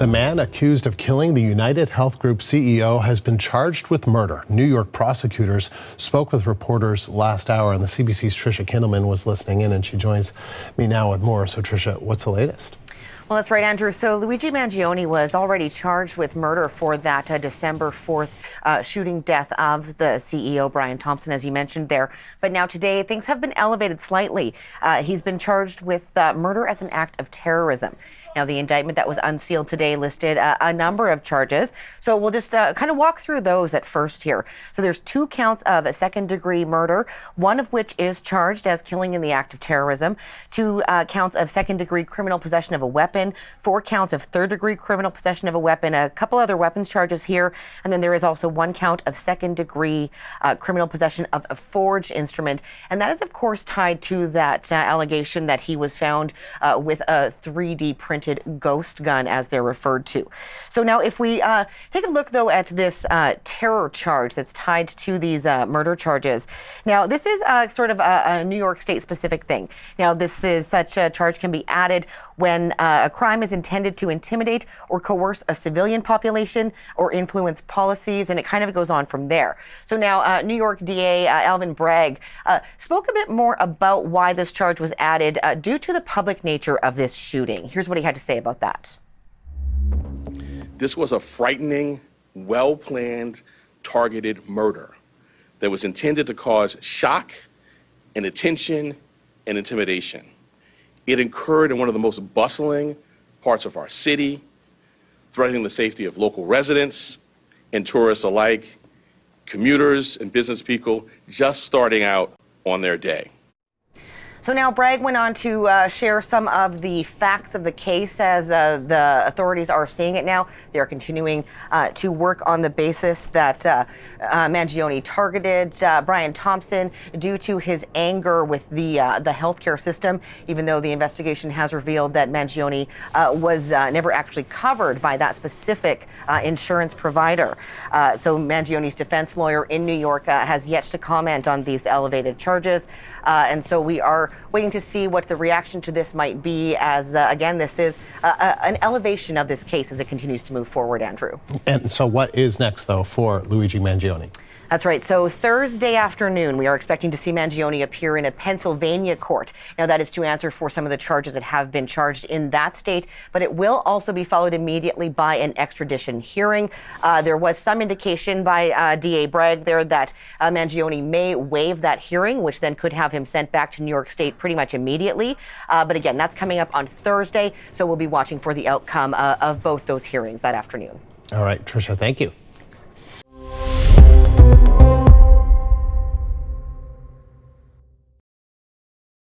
The man accused of killing the UnitedHealth Group CEO has been charged with murder. New York prosecutors spoke with reporters last hour, and the CBC's Tricia Kindleman was listening in, and she joins me now with more. So, Tricia, what's the latest? Well, that's right, Andrew. So Luigi Mangione was already charged with murder for that December 4th shooting death of the CEO, Brian Thompson, as you mentioned there. But now today, things have been elevated slightly. He's been charged with murder as an act of terrorism. Now, the indictment that was unsealed today listed a number of charges. So we'll just kind of walk through those at first here. So there's 2 counts of a second-degree murder, one of which is charged as killing in the act of terrorism, 2 counts of second-degree criminal possession of a weapon, 4 counts of third-degree criminal possession of a weapon, a couple other weapons charges here, and then there is also 1 count of second-degree criminal possession of a forged instrument. And that is, of course, tied to that allegation that he was found with a 3D printed ghost gun, as they're referred to. So now if we take a look, though, at this terror charge that's tied to these murder charges. Now, this is sort of a New York State specific thing. Now, this is such a charge can be added when a crime is intended to intimidate or coerce a civilian population or influence policies, and it kind of goes on from there. So now New York DA Alvin Bragg spoke a bit more about why this charge was added due to the public nature of this shooting. Here's what he had to say about that. This was a frightening, well-planned, targeted murder that was intended to cause shock and attention and intimidation. It occurred in one of the most bustling parts of our city, threatening the safety of local residents and tourists alike, commuters and business people just starting out on their day. So now Bragg went on to share some of the facts of the case as the authorities are seeing it now. They are continuing to work on the basis that Mangione targeted Brian Thompson due to his anger with the healthcare system, even though the investigation has revealed that Mangione was never actually covered by that specific insurance provider. So Mangione's defense lawyer in New York has yet to comment on these elevated charges. And so we are waiting to see what the reaction to this might be as, again, this is an elevation of this case as it continues to move forward, Andrew. And so what is next, though, for Luigi Mangione? That's right. So Thursday afternoon, we are expecting to see Mangione appear in a Pennsylvania court. Now, that is to answer for some of the charges that have been charged in that state, but it will also be followed immediately by an extradition hearing. There was some indication by DA Bragg there that Mangione may waive that hearing, which then could have him sent back to New York State pretty much immediately. But again, that's coming up on Thursday, so we'll be watching for the outcome of both those hearings that afternoon. All right, Tricia, thank you.